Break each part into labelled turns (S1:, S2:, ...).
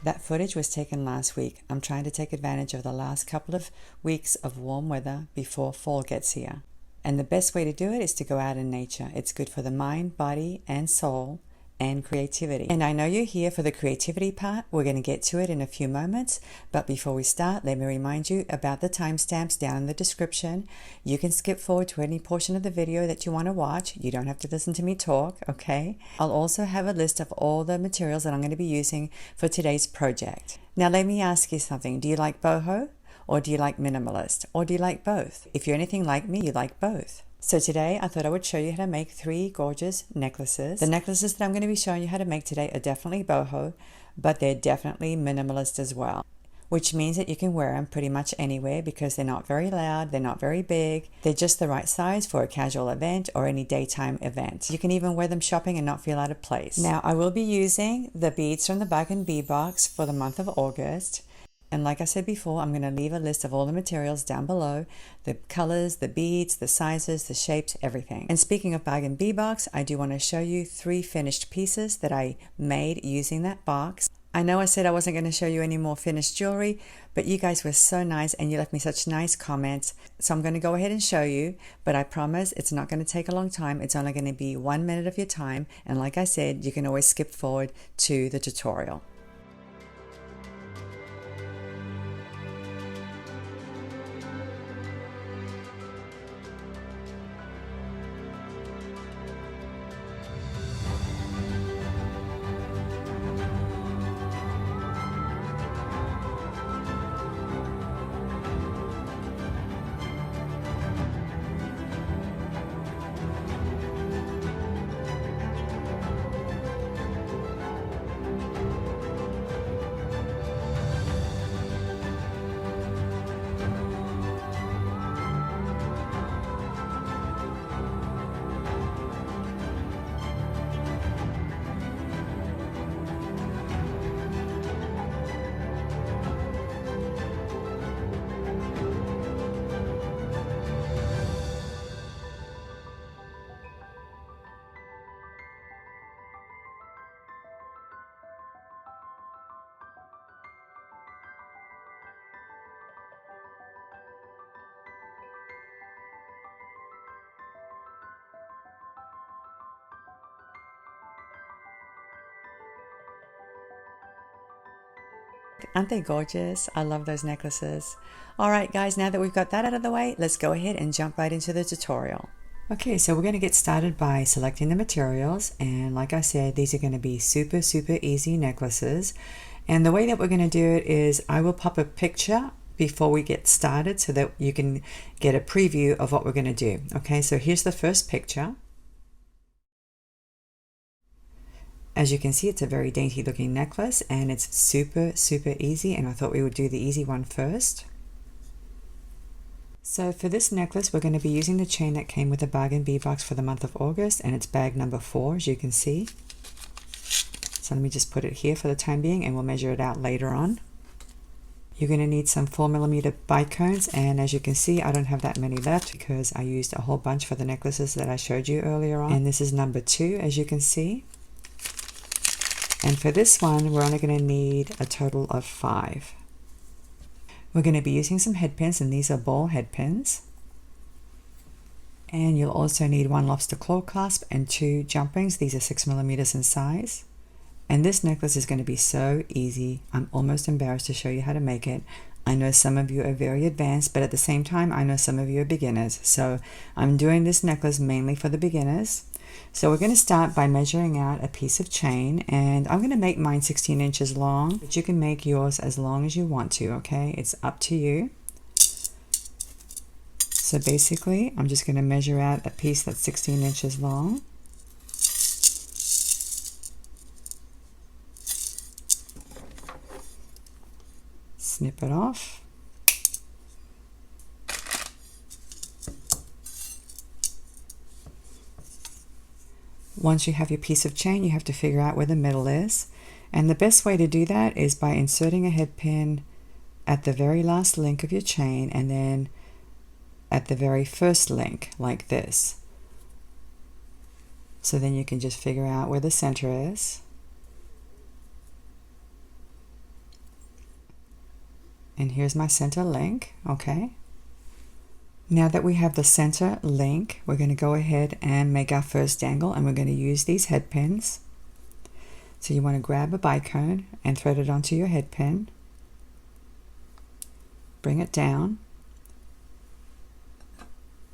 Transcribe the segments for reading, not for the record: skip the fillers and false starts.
S1: That footage was taken last week. I'm trying to take advantage of the last couple of weeks of warm weather before fall gets here. And the best way to do it is to go out in nature. It's good for the mind, body, and soul, and creativity. And I know you're here for the creativity part. We're going to get to it in a few moments. But before we start, let me remind you about the timestamps down in the description. You can skip forward to any portion of the video that you want to watch. You don't have to listen to me talk, okay? I'll also have a list of all the materials that I'm going to be using for today's project. Now let me ask you something. Do you like boho? Or do you like minimalist? Or do you like both? If you're anything like me, you like both. So today I thought I would show you how to make 3 gorgeous necklaces. The necklaces that I'm going to be showing you how to make today are definitely boho, but they're definitely minimalist as well, which means that you can wear them pretty much anywhere because they're not very loud, they're not very big, they're just the right size for a casual event or any daytime event. You can even wear them shopping and not feel out of place. Now I will be using the beads from the Bargain Bead Box for the month of August. And like I said before, I'm going to leave a list of all the materials down below, the colors, the beads, the sizes, the shapes, everything. And speaking of Bargain Bead Box, I do want to show you 3 finished pieces that I made using that box. I know I said I wasn't going to show you any more finished jewelry, but you guys were so nice and you left me such nice comments. So I'm going to go ahead and show you, but I promise it's not going to take a long time. It's only going to be 1 minute of your time. And like I said, you can always skip forward to the tutorial. Aren't they gorgeous? I love those necklaces. All right, guys, now that we've got that out of the way, let's go ahead and jump right into the tutorial. Okay, so we're going to get started by selecting the materials. And like I said, these are going to be super, super easy necklaces. And the way that we're going to do it is I will pop a picture before we get started so that you can get a preview of what we're going to do. Okay, so here's the first picture. As you can see, it's a very dainty looking necklace and it's super, super easy, and I thought we would do the easy one first. So for this necklace, we're going to be using the chain that came with the Bargain Bead Box for the month of August, and it's bag number 4, as you can see. So let me just put it here for the time being and we'll measure it out later on. You're going to need some 4mm bicones, and as you can see, I don't have that many left because I used a whole bunch for the necklaces that I showed you earlier on. And this is number 2, as you can see. And for this one, we're only going to need a total of 5. We're going to be using some head pins, and these are ball head pins. And you'll also need 1 lobster claw clasp and 2 jump rings. These are 6mm in size. And this necklace is going to be so easy. I'm almost embarrassed to show you how to make it. I know some of you are very advanced, but at the same time, I know some of you are beginners. So I'm doing this necklace mainly for the beginners. So we're going to start by measuring out a piece of chain, and I'm going to make mine 16 inches long, but you can make yours as long as you want to, okay? It's up to you. So basically, I'm just going to measure out a piece that's 16 inches long. Snip it off. Once you have your piece of chain, you have to figure out where the middle is. And the best way to do that is by inserting a head pin at the very last link of your chain and then at the very first link, like this. So then you can just figure out where the center is. And here's my center link, okay? Now that we have the center link, we're going to go ahead and make our first dangle, and we're going to use these head pins. So you want to grab a bicone and thread it onto your head pin. Bring it down.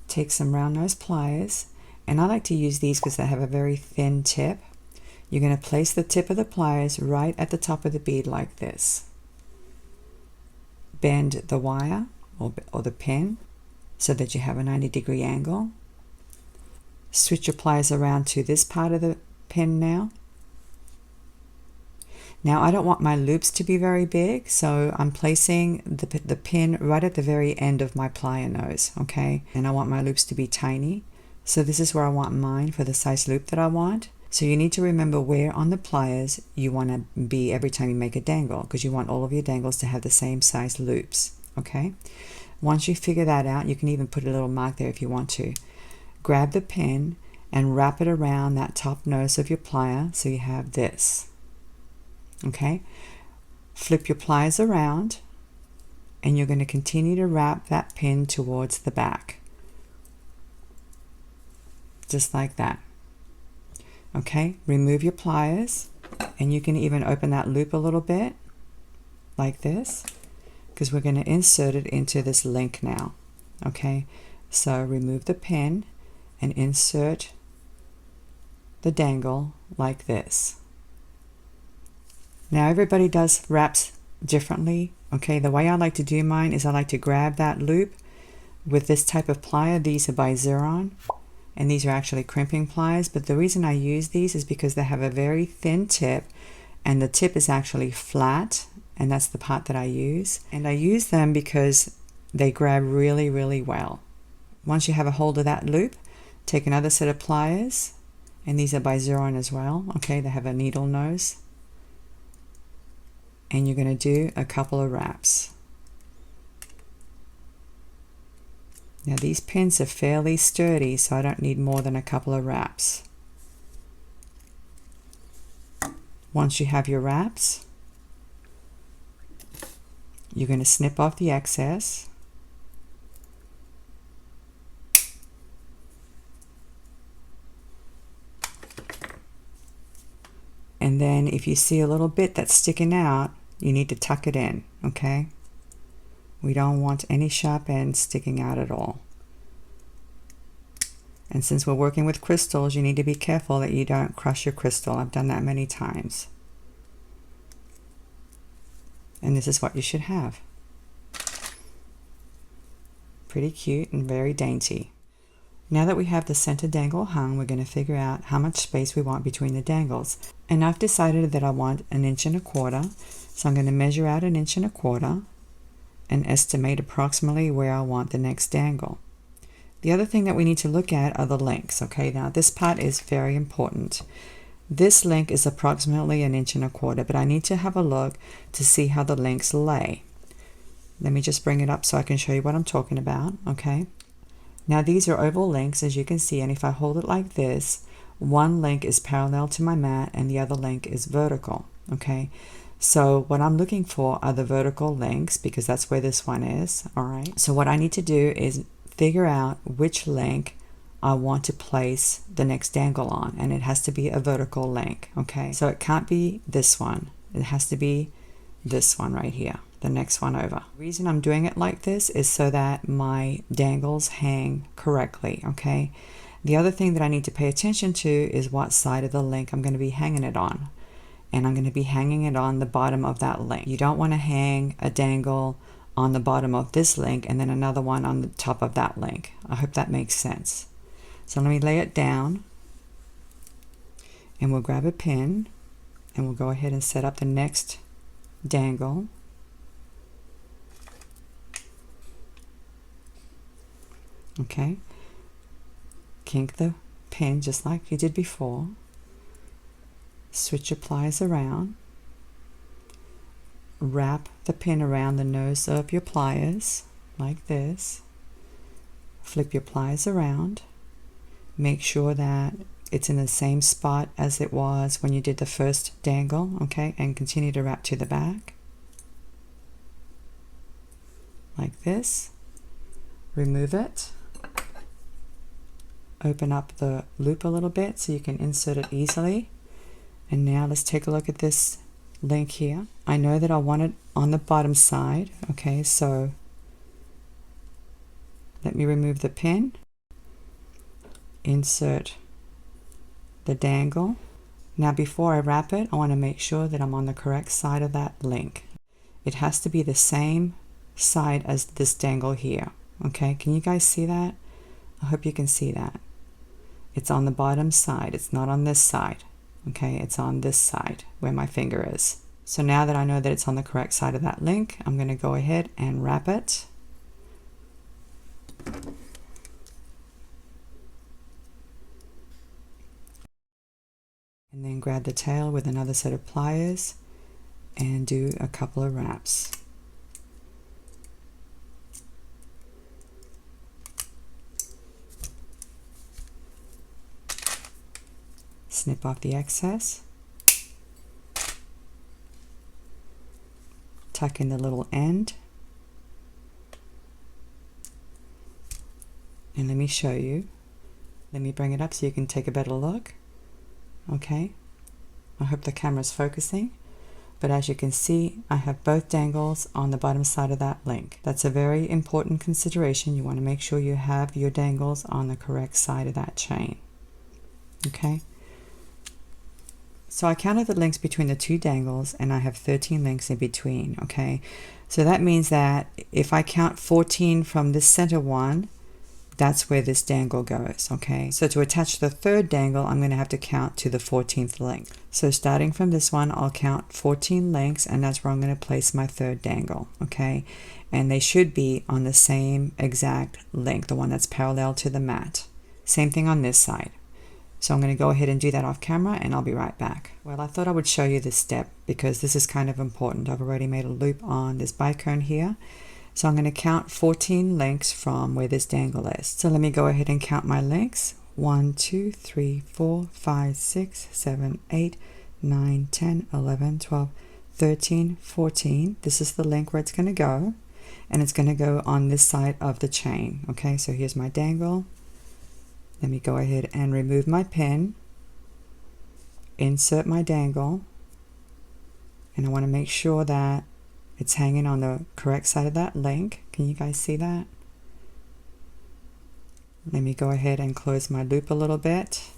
S1: Take some round nose pliers, and I like to use these because they have a very thin tip. You're going to place the tip of the pliers right at the top of the bead like this. Bend the wire or the pin so that you have a 90-degree angle. Switch your pliers around to this part of the pin now. Now I don't want my loops to be very big, so I'm placing the pin right at the very end of my plier nose, okay? And I want my loops to be tiny. So this is where I want mine for the size loop that I want. So you need to remember where on the pliers you want to be every time you make a dangle, because you want all of your dangles to have the same size loops, okay? Once you figure that out, you can even put a little mark there if you want to. Grab the pin and wrap it around that top nose of your plier so you have this. Okay, flip your pliers around, and you're going to continue to wrap that pin towards the back, just like that. Okay, remove your pliers, and you can even open that loop a little bit like this, because we're going to insert it into this link now. Okay, so remove the pin and insert the dangle like this. Now everybody does wraps differently. Okay, the way I like to do mine is I like to grab that loop with this type of plier. These are by Xeron, and these are actually crimping pliers, but the reason I use these is because they have a very thin tip, and the tip is actually flat, and that's the part that I use. And I use them because they grab really, really well. Once you have a hold of that loop, take another set of pliers, and these are by Xeron as well. Okay, they have a needle nose. And you're going to do a couple of wraps. Now these pins are fairly sturdy, so I don't need more than a couple of wraps. Once you have your wraps, you're going to snip off the excess. And then if you see a little bit that's sticking out, you need to tuck it in, okay? We don't want any sharp ends sticking out at all. And since we're working with crystals, you need to be careful that you don't crush your crystal. I've done that many times. And this is what you should have. Pretty cute and very dainty. Now that we have the center dangle hung, we're going to figure out how much space we want between the dangles. And I've decided that I want 1.25 inches, so I'm going to measure out 1.25 inches and estimate approximately where I want the next dangle. The other thing that we need to look at are the links. Okay, now this part is very important. This link is approximately 1.25 inches, but I need to have a look to see how the links lay. Let me just bring it up so I can show you what I'm talking about. Okay. Now these are oval links, as you can see, and if I hold it like this, one link is parallel to my mat and the other link is vertical, okay? So what I'm looking for are the vertical links, because that's where this one is, all right? So what I need to do is figure out which link I want to place the next dangle on, and it has to be a vertical link, okay? So it can't be this one. It has to be this one right here, the next one over. The reason I'm doing it like this is so that my dangles hang correctly, okay? The other thing that I need to pay attention to is what side of the link I'm going to be hanging it on. And I'm going to be hanging it on the bottom of that link. You don't want to hang a dangle on the bottom of this link and then another one on the top of that link. I hope that makes sense. So let me lay it down, and we'll grab a pin and we'll go ahead and set up the next dangle. Okay, kink the pin just like you did before. Switch your pliers around. Wrap the pin around the nose of your pliers like this. Flip your pliers around. Make sure that it's in the same spot as it was when you did the first dangle, okay? And continue to wrap to the back. like this, remove it, open up the loop a little bit so you can insert it easily. And now let's take a look at this link here. I know that I want it on the bottom side, okay, so let me remove the pin, insert the dangle. Now before I wrap it, I want to make sure that I'm on the correct side of that link. It has to be the same side as this dangle here, okay? Can you guys see that? I hope you can see that. It's on the bottom side, it's not on this side, okay? It's on this side where my finger is. So now that I know that it's on the correct side of that link, I'm going to go ahead and wrap it. And then grab the tail with another set of pliers and do a couple of wraps. Snip off the excess. Tuck in the little end. And let me show you. Let me bring it up so you can take a better look. Okay, I hope the camera's focusing, but as you can see, I have both dangles on the bottom side of that link. That's a very important consideration. You want to make sure you have your dangles on the correct side of that chain. Okay, so I counted the links between the two dangles and I have 13 links in between. Okay, so that means that if I count 14 from this center one, that's where this dangle goes, okay? So to attach the third dangle, I'm going to have to count to the 14th link. So starting from this one, I'll count 14 links, and that's where I'm going to place my third dangle, okay? And they should be on the same exact link, the one that's parallel to the mat. Same thing on this side. So I'm going to go ahead and do that off camera, and I'll be right back. Well, I thought I would show you this step because this is kind of important. I've already made a loop on this bicone here. So I'm going to count 14 links from where this dangle is. So let me go ahead and count my links. 1, 2, 3, 4, 5, 6, 7, 8, 9, 10, 11, 12, 13, 14. This is the link where it's going to go. And it's going to go on this side of the chain. Okay, so here's my dangle. Let me go ahead and remove my pin. Insert my dangle. And I want to make sure that it's hanging on the correct side of that link. Can you guys see that? Let me go ahead and close my loop a little bit.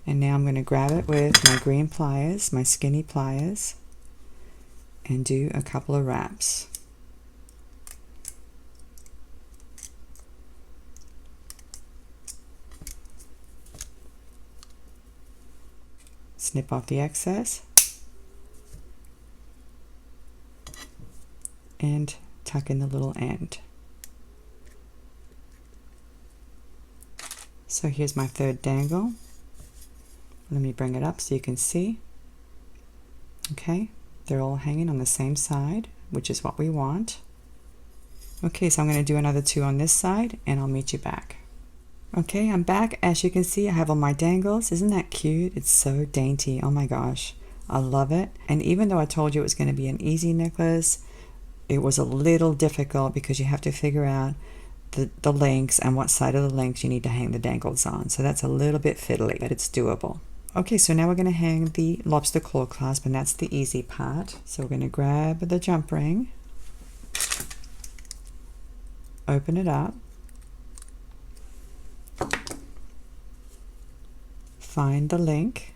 S1: And now I'm going to grab it with my green pliers, my skinny pliers, and do a couple of wraps. Snip off the excess and tuck in the little end. So here's my third dangle. Let me bring it up so you can see. Okay, they're all hanging on the same side, which is what we want. Okay, so I'm going to do another 2 on this side and I'll meet you back. Okay, I'm back. As you can see, I have all my dangles. Isn't that cute? It's so dainty. Oh my gosh, I love it. And even though I told you it was going to be an easy necklace, it was a little difficult because you have to figure out the links and what side of the links you need to hang the dangles on. So that's a little bit fiddly, but it's doable. Okay, so now we're going to hang the lobster claw clasp, and that's the easy part. So we're going to grab the jump ring, open it up, find the link,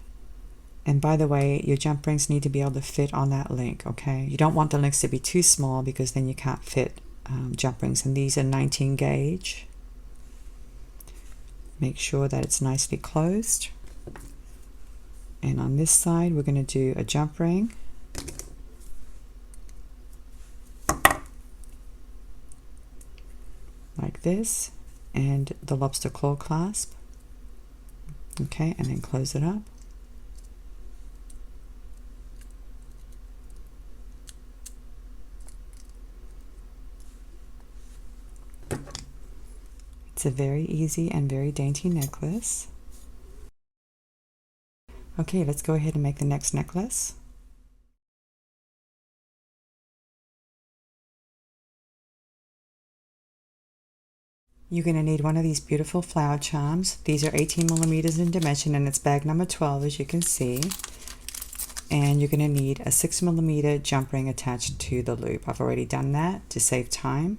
S1: and by the way, your jump rings need to be able to fit on that link, okay? You don't want the links to be too small because then you can't fit jump rings, and these are 19 gauge. Make sure that it's nicely closed. And on this side, we're going to do a jump ring. Like this, and the lobster claw clasp. Okay, and then close it up. It's a very easy and very dainty necklace. Okay, let's go ahead and make the next necklace. You're going to need one of these beautiful flower charms. These are 18 millimeters in dimension and it's bag number 12, as you can see. And you're going to need a 6 millimeter jump ring attached to the loop. I've already done that to save time.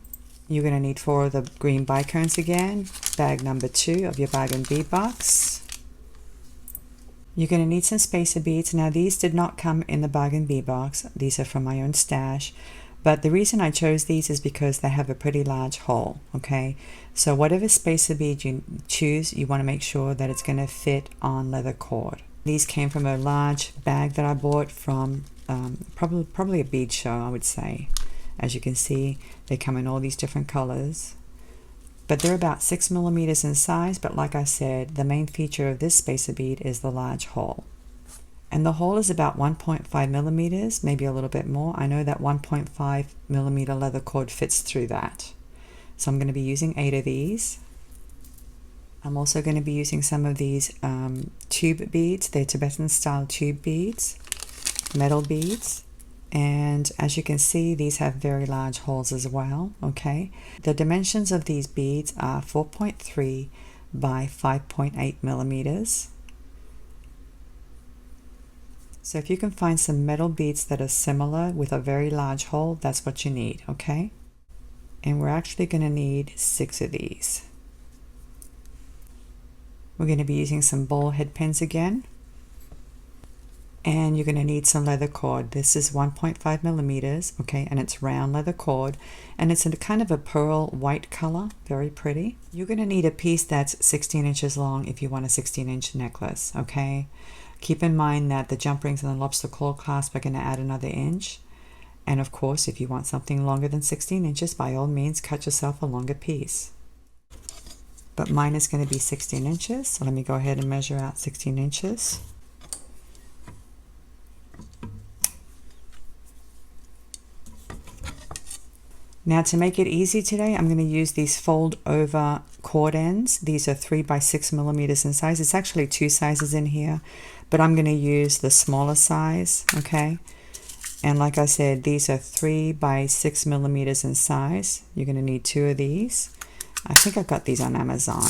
S1: You're going to need 4 of the green bicones again, bag number 2 of your Bargain Bead Box. You're going to need some spacer beads. Now these did not come in the Bargain Bead Box. These are from my own stash. But the reason I chose these is because they have a pretty large hole, okay? So whatever spacer bead you choose, you want to make sure that it's going to fit on leather cord. These came from a large bag that I bought from probably a bead show, I would say. As you can see, they come in all these different colors. But they're about 6 millimeters in size, but like I said, the main feature of this spacer bead is the large hole. And the hole is about 1.5 millimeters, maybe a little bit more. I know that 1.5 millimeter leather cord fits through that. So I'm going to be using 8 of these. I'm also going to be using some of these tube beads. They're Tibetan style tube beads, metal beads. And as you can see, these have very large holes as well, okay? The dimensions of these beads are 4.3 by 5.8 millimeters. So if you can find some metal beads that are similar with a very large hole, that's what you need, okay? And we're actually going to need 6 of these. We're going to be using some ball head pins again. And you're going to need some leather cord. This is 1.5 millimeters, okay, and it's round leather cord, and it's in a kind of a pearl white color, very pretty. You're going to need a piece that's 16 inches long if you want a 16-inch necklace, okay? Keep in mind that the jump rings and the lobster claw clasp are going to add another inch. And of course, if you want something longer than 16 inches, by all means, cut yourself a longer piece. But mine is going to be 16 inches, so let me go ahead and measure out 16 inches. Now to make it easy today, I'm going to use these fold over cord ends. These are 3 by 6 millimeters in size. It's actually 2 sizes in here, but I'm going to use the smaller size, okay? And like I said, these are 3 by 6 millimeters in size. You're going to need 2 of these. I think I got these on Amazon.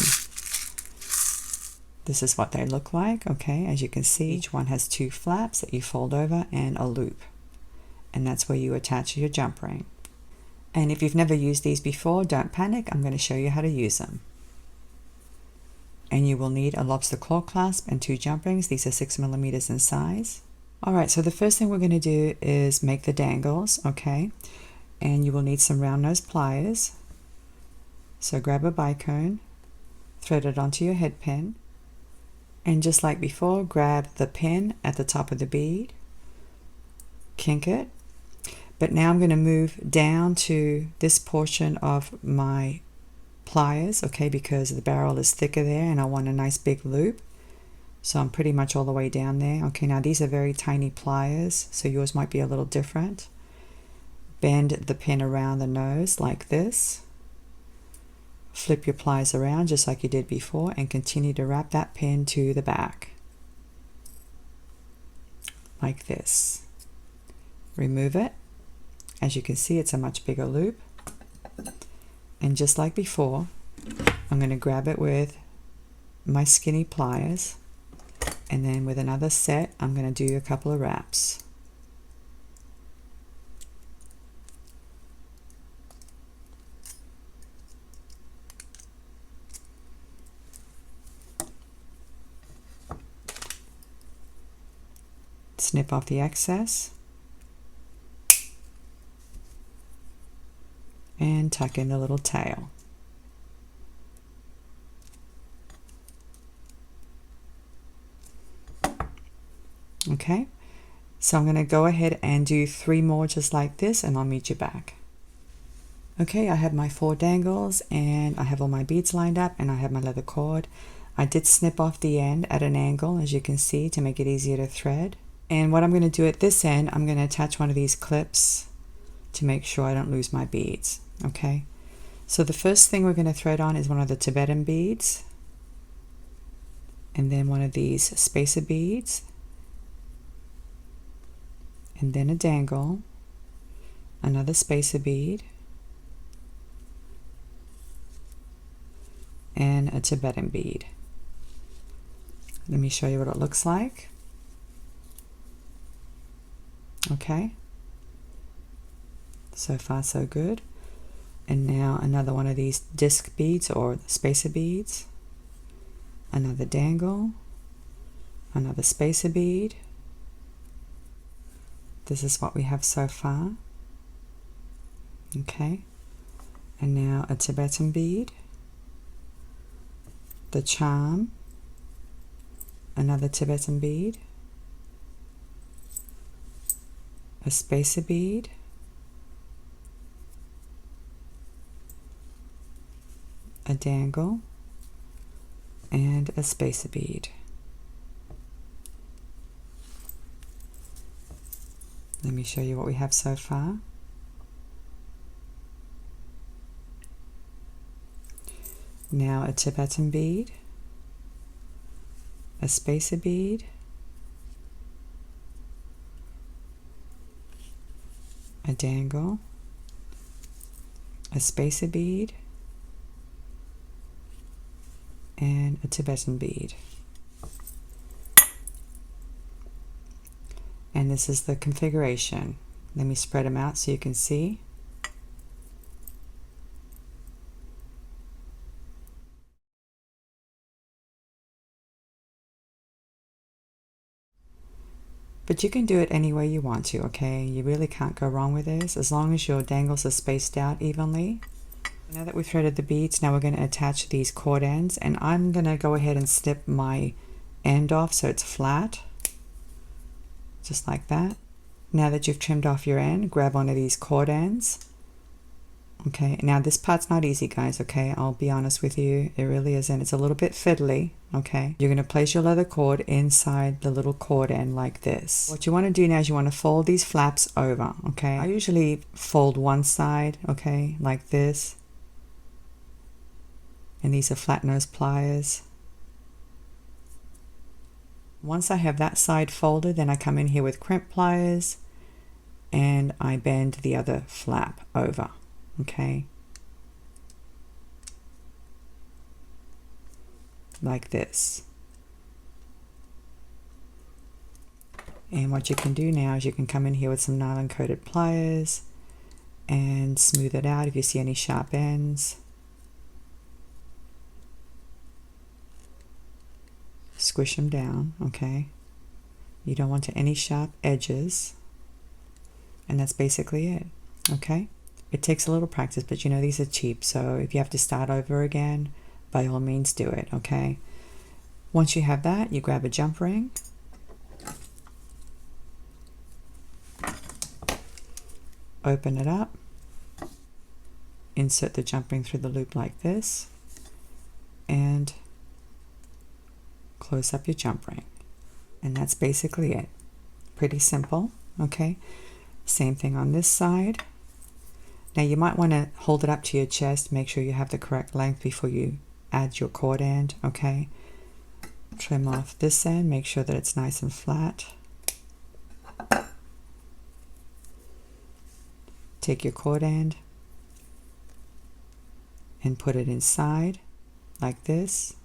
S1: This is what they look like, okay? As you can see, each one has 2 flaps that you fold over and a loop. And that's where you attach your jump ring. And if you've never used these before, don't panic. I'm going to show you how to use them. And you will need a lobster claw clasp and 2 jump rings. These are 6 millimeters in size. All right, so the first thing we're going to do is make the dangles, okay? And you will need some round nose pliers. So grab a bicone, thread it onto your head pin, and just like before, grab the pin at the top of the bead, kink it. But now I'm going to move down to this portion of my pliers, okay, because the barrel is thicker there and I want a nice big loop. So I'm pretty much all the way down there. Okay, now these are very tiny pliers, so yours might be a little different. Bend the pin around the nose like this. Flip your pliers around just like you did before and continue to wrap that pin to the back. Like this. Remove it. As you can see, it's a much bigger loop. And just like before, I'm going to grab it with my skinny pliers, and then with another set, I'm going to do a couple of wraps. Snip off the excess. And tuck in the little tail. Okay, so I'm going to go ahead and do 3 more just like this, and I'll meet you back. Okay, I have my 4 dangles and I have all my beads lined up and I have my leather cord. I did snip off the end at an angle, as you can see, to make it easier to thread. And what I'm going to do at this end, I'm going to attach one of these clips to make sure I don't lose my beads. Okay, so the first thing we're going to thread on is one of the Tibetan beads, and then one of these spacer beads, and then a dangle, another spacer bead, a Tibetan bead. Let me show you what it looks like. Okay, so far so good. And now another one of these disc beads or spacer beads, another dangle, another spacer bead. This is what we have so far. Okay, and now a Tibetan bead, the charm, another Tibetan bead, a spacer bead, a dangle, and a spacer bead. Let me show you what we have so far. Now a Tibetan bead, a spacer bead, a dangle, a spacer bead, and a Tibetan bead. And this is the configuration. Let me spread them out so you can see. But you can do it any way you want to, okay? You really can't go wrong with this as long as your dangles are spaced out evenly. Now that we've threaded the beads, now we're going to attach these cord ends, and I'm going to go ahead and snip my end off so it's flat, just like that. Now that you've trimmed off your end, grab one of these cord ends. Okay, now this part's not easy, guys, okay? I'll be honest with you, it really isn't. It's a little bit fiddly, okay? You're going to place your leather cord inside the little cord end like this. What you want to do now is you want to fold these flaps over, okay? I usually fold one side, okay, like this. And these are flat nose pliers. Once I have that side folded, then I come in here with crimp pliers and I bend the other flap over, okay? Like this. And what you can do now is you can come in here with some nylon coated pliers and smooth it out if you see any sharp ends. Squish them down, okay? You don't want any sharp edges. And that's basically it, okay? It takes a little practice, but you know these are cheap, so if you have to start over again, by all means do it, okay? Once you have that, you grab a jump ring. Open it up. Insert the jump ring through the loop like this. And close up your jump ring. And that's basically it. Pretty simple, okay? Same thing on this side. Now you might want to hold it up to your chest, make sure you have the correct length before you add your cord end, okay? Trim off this end, make sure that it's nice and flat. Take your cord end and put it inside like this.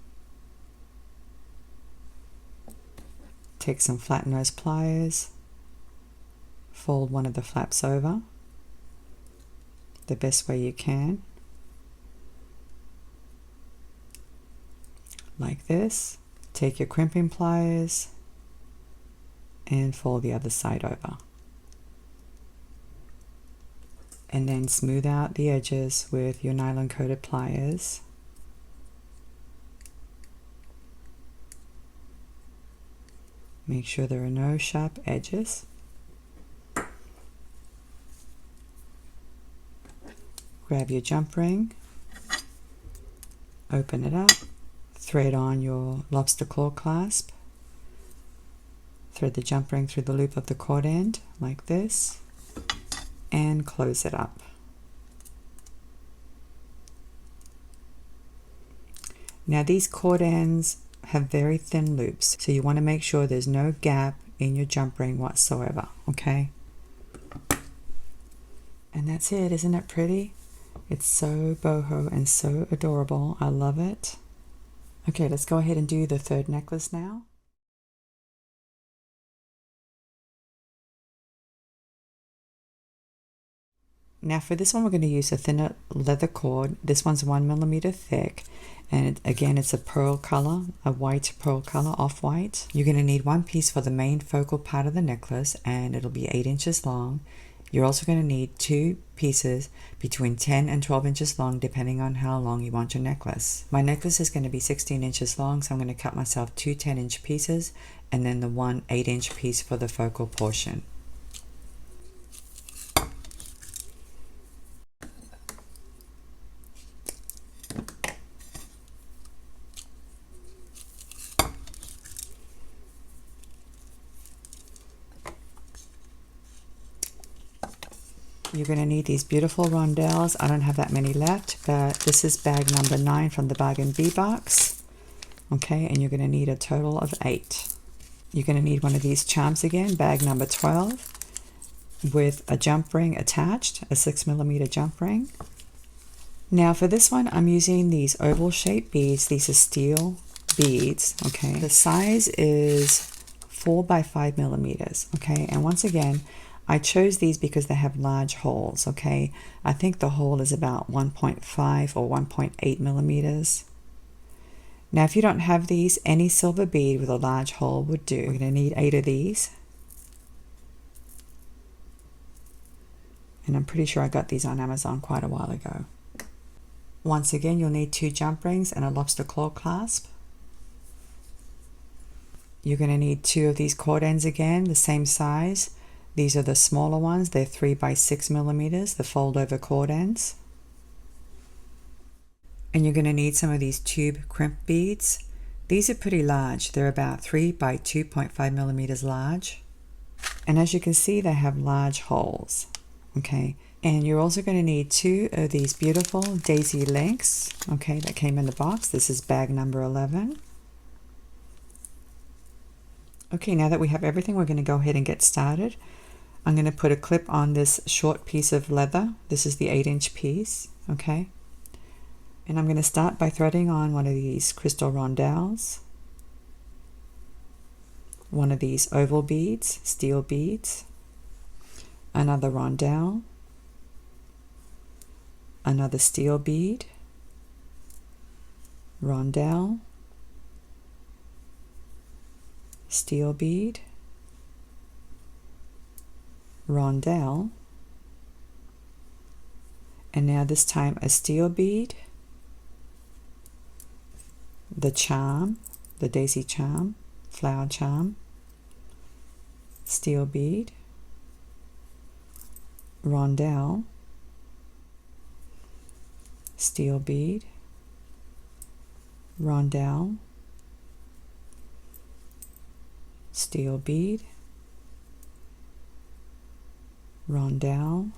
S1: Take some flat nose pliers, fold one of the flaps over the best way you can, like this. Take your crimping pliers and fold the other side over. And then smooth out the edges with your nylon coated pliers. Make sure there are no sharp edges. Grab your jump ring, open it up, thread on your lobster claw clasp, thread the jump ring through the loop of the cord end like this, and close it up. Now these cord ends have very thin loops, so you want to make sure there's no gap in your jump ring whatsoever, okay? And that's it. Isn't it pretty? It's so boho and so adorable. I love it. Okay, let's go ahead and do the third necklace now. Now for this one, we're going to use a thinner leather cord. This one's 1mm thick, and again, it's a pearl color, a white pearl color, off-white. You're going to need one piece for the main focal part of the necklace, and it'll be 8 inches long. You're also going to need 2 pieces between 10 and 12 inches long, depending on how long you want your necklace. My necklace is going to be 16 inches long, so I'm going to cut myself 2 10-inch pieces, and then the one 8-inch piece for the focal portion. You're going to need these beautiful rondelles. I don't have that many left, but this is bag number 9 from the Bargain Bead Box. Okay, and you're going to need a total of 8. You're going to need one of these charms again, bag number 12, with a jump ring attached, a 6mm jump ring. Now for this one, I'm using these oval shaped beads. These are steel beads, okay? The size is 4 by 5mm, okay? And once again, I chose these because they have large holes, okay? I think the hole is about 1.5 or 1.8mm. Now, if you don't have these, any silver bead with a large hole would do. We're going to need 8 of these. And I'm pretty sure I got these on Amazon quite a while ago. Once again, you'll need 2 jump rings and a lobster claw clasp. You're going to need 2 of these cord ends again, the same size. These are the smaller ones. They're 3 by 6mm, the fold over cord ends. And you're going to need some of these tube crimp beads. These are pretty large. They're about 3 by 2.5mm large. And as you can see, they have large holes. Okay. And you're also going to need 2 of these beautiful daisy links. Okay, that came in the box. This is bag number 11. Okay, now that we have everything, we're going to go ahead and get started. I'm going to put a clip on this short piece of leather. This is the 8-inch piece, okay? And I'm going to start by threading on one of these crystal rondelles, one of these oval beads, steel beads, another rondelle, another steel bead, rondelle, steel bead, rondelle, and now this time a steel bead, the charm, the daisy charm, flower charm, steel bead, rondelle, steel bead, rondelle, steel bead, rondelle,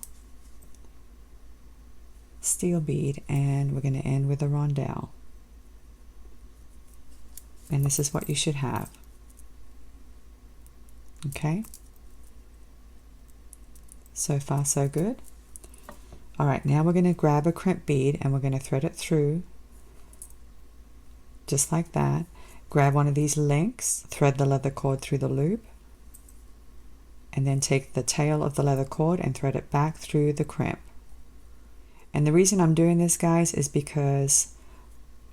S1: steel bead, and we're going to end with a rondelle. And this is what you should have. Okay? So far, so good. All right, now we're going to grab a crimp bead and we're going to thread it through just like that. Grab one of these links, thread the leather cord through the loop, and then take the tail of the leather cord and thread it back through the crimp. And the reason I'm doing this, guys, is because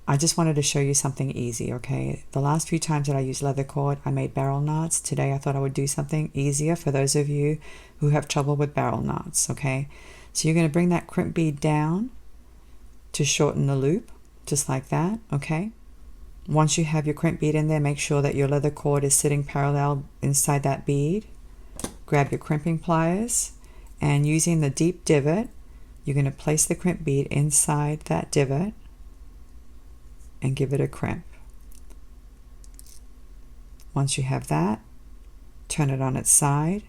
S1: I just wanted to show you something easy, okay? The last few times that I used leather cord, I made barrel knots. Today I thought I would do something easier for those of you who have trouble with barrel knots, okay? So you're going to bring that crimp bead down to shorten the loop, just like that, okay? Once you have your crimp bead in there, make sure that your leather cord is sitting parallel inside that bead. Grab your crimping pliers, and using the deep divot, you're going to place the crimp bead inside that divot and give it a crimp. Once you have that, turn it on its side,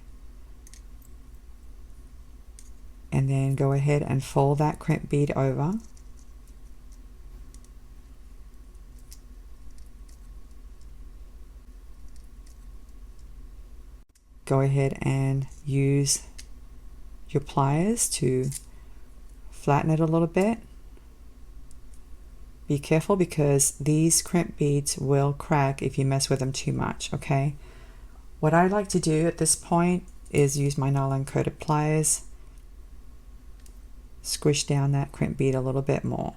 S1: and then go ahead and fold that crimp bead over. Go ahead and use your pliers to flatten it a little bit. be careful because these crimp beads will crack if you mess with them too much, okay? What I like to do at this point is use my nylon coated pliers, squish down that crimp bead a little bit more.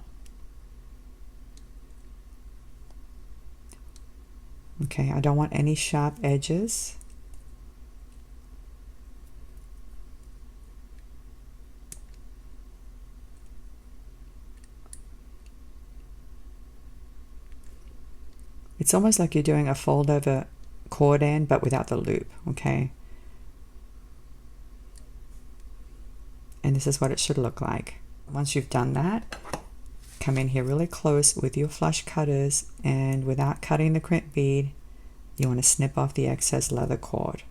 S1: Okay, I don't want any sharp edges. It's almost like you're doing a fold over cord end but without the loop, okay? And this is what it should look like. Once you've done that, come in here really close with your flush cutters, and without cutting the crimp bead, you want to snip off the excess leather cord.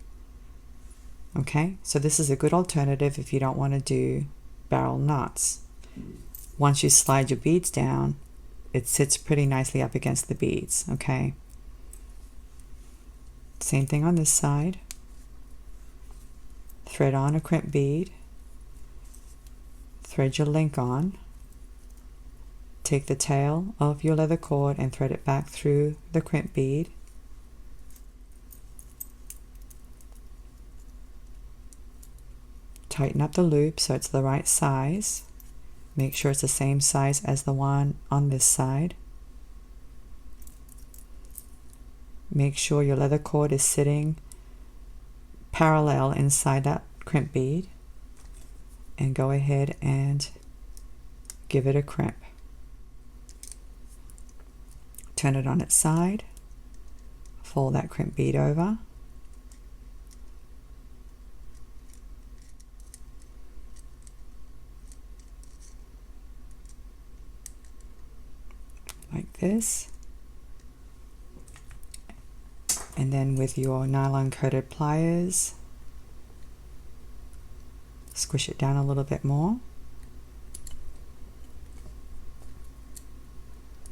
S1: Okay, so this is a good alternative if you don't want to do barrel knots. Once you slide your beads down, it sits pretty nicely up against the beads, okay? Same thing on this side. Thread on a crimp bead, thread your link on, take the tail of your leather cord and thread it back through the crimp bead. Tighten up the loop so it's the right size. Make sure it's the same size as the one on this side. Make sure your leather cord is sitting parallel inside that crimp bead, and go ahead and give it a crimp. Turn it on its side, fold that crimp bead over, like this, and then with your nylon coated pliers, squish it down a little bit more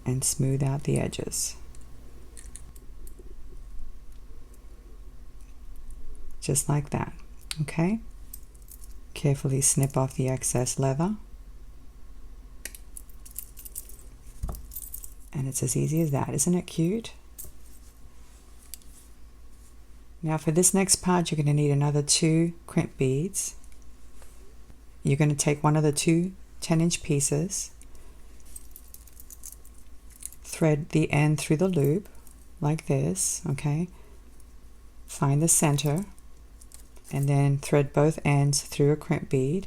S1: and smooth out the edges. Just like that, okay? Carefully snip off the excess leather. And it's as easy as that. Isn't it cute? Now for this next part, you're going to need another 2 crimp beads. You're going to take one of the 2 10-inch pieces, thread the end through the loop like this, okay? Find the center and then thread both ends through a crimp bead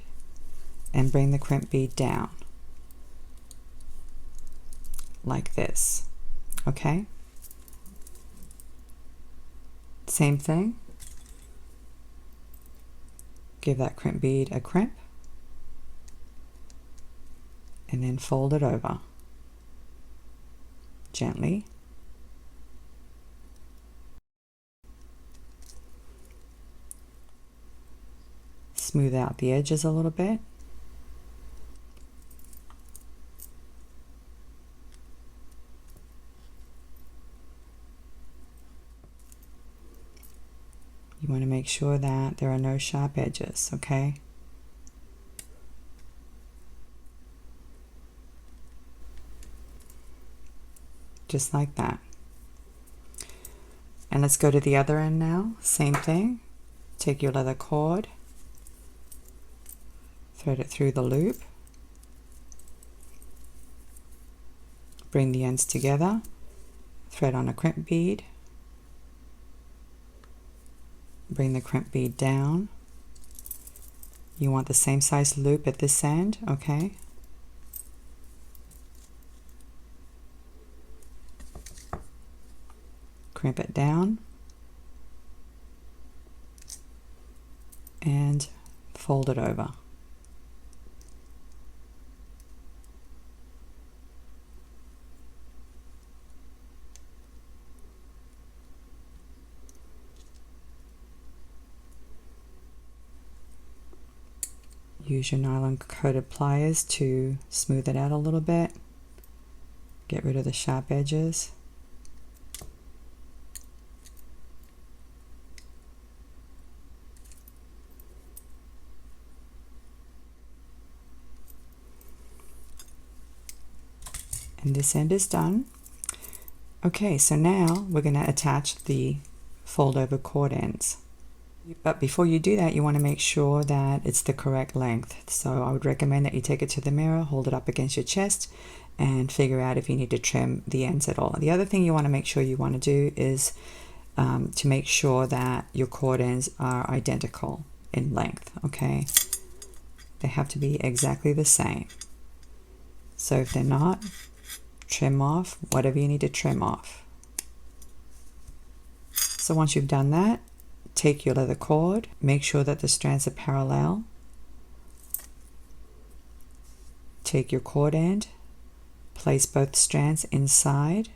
S1: and bring the crimp bead down like this, okay? Same thing. Give that crimp bead a crimp and then fold it over gently. Smooth out the edges a little bit. You want to make sure that there are no sharp edges, okay? Just like that. And let's go to the other end now. Same thing. Take your leather cord, thread it through the loop, bring the ends together, thread on a crimp bead, bring the crimp bead down. You want the same size loop at this end, okay? Crimp it down and fold it over. Use your nylon coated pliers to smooth it out a little bit. Get rid of the sharp edges. And this end is done. Okay, so now we're going to attach the fold over cord ends. But before you do that, you want to make sure that it's the correct length. So I would recommend that you take it to the mirror, hold it up against your chest, and figure out if you need to trim the ends at all. The other thing you want to make sure you want to do is to make sure that your cord ends are identical in length, okay? They have to be exactly the same. So if they're not, trim off whatever you need to trim off. So once you've done that, take your leather cord, make sure that the strands are parallel. Take your cord end, place both strands inside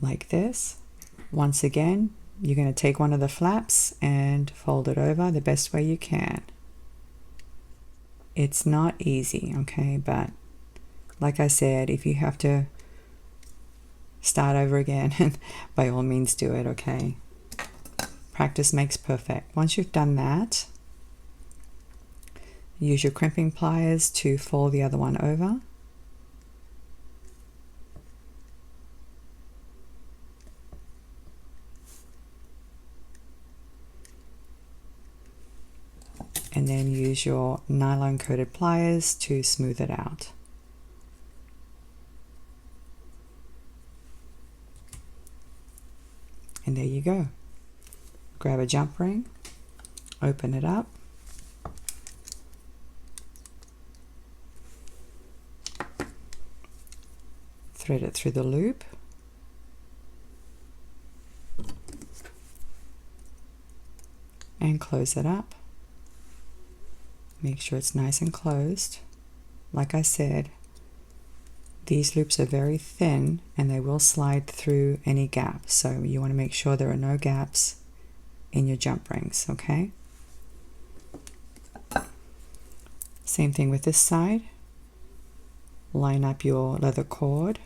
S1: like this. Once again, you're going to take one of the flaps and fold it over the best way you can. It's not easy, okay, but like I said, if you have to start over again, by all means do it, okay? Practice makes perfect. Once you've done that, use your crimping pliers to fold the other one over. And then use your nylon coated pliers to smooth it out. And there you go. Grab a jump ring, open it up, thread it through the loop, and close it up. Make sure it's nice and closed. Like I said, these loops are very thin and they will slide through any gaps, so you want to make sure there are no gaps in your jump rings, okay? Same thing with this side. Line up your leather cord,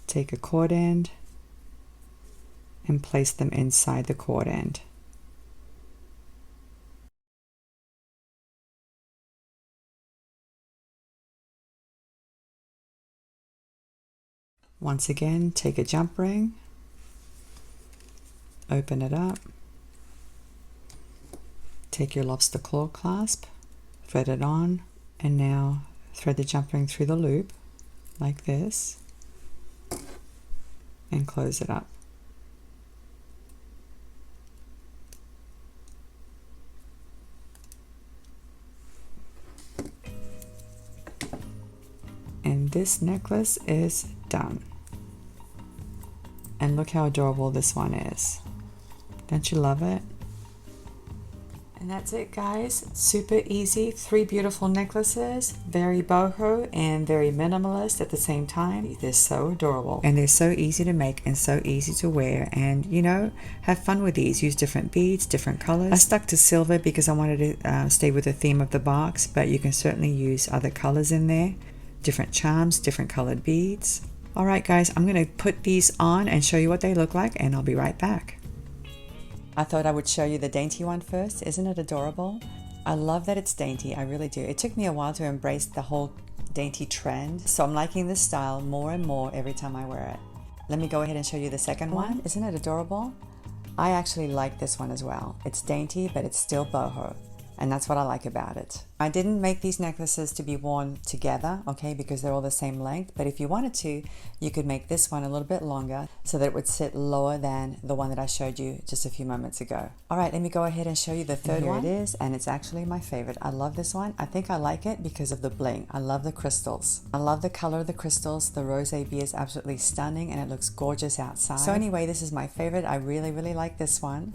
S1: take a cord end and place them inside the cord end. Once again, take a jump ring, open it up, take your lobster claw clasp, thread it on, and now thread the jump ring through the loop like this and close it up. And this necklace is done. And look how adorable this one is. Don't you love it? And that's it, guys. Super easy. 3 beautiful necklaces. Very boho and very minimalist at the same time. They're so adorable. And they're so easy to make and so easy to wear. And, you know, have fun with these. Use different beads, different colors. I stuck to silver because I wanted to stay with the theme of the box. But you can certainly use other colors in there. Different charms, different colored beads. Alright guys, I'm going to put these on and show you what they look like, and I'll be right back. I thought I would show you the dainty one first. Isn't it adorable? I love that it's dainty, I really do. It took me a while to embrace the whole dainty trend, so I'm liking this style more and more every time I wear it. Let me go ahead and show you the second one. Isn't it adorable? I actually like this one as well. It's dainty, but it's still boho. And that's what I like about it. I didn't make these necklaces to be worn together, okay, because they're all the same length, but if you wanted to, you could make this one a little bit longer so that it would sit lower than the one that I showed you just a few moments ago. All right, let me go ahead and show you the third one. Here it is, and it's actually my favorite. I love this one. I think I like it because of the bling. I love the crystals. I love the color of the crystals. The rose bee is absolutely stunning and it looks gorgeous outside. So anyway, this is my favorite. I really, really like this one.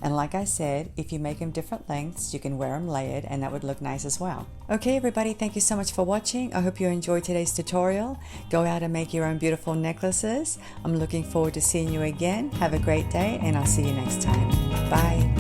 S1: And like I said, if you make them different lengths, you can wear them layered and that would look nice as well. Okay everybody, thank you so much for watching. I hope you enjoyed today's tutorial. Go out and make your own beautiful necklaces. I'm looking forward to seeing you again. Have a great day and I'll see you next time. Bye.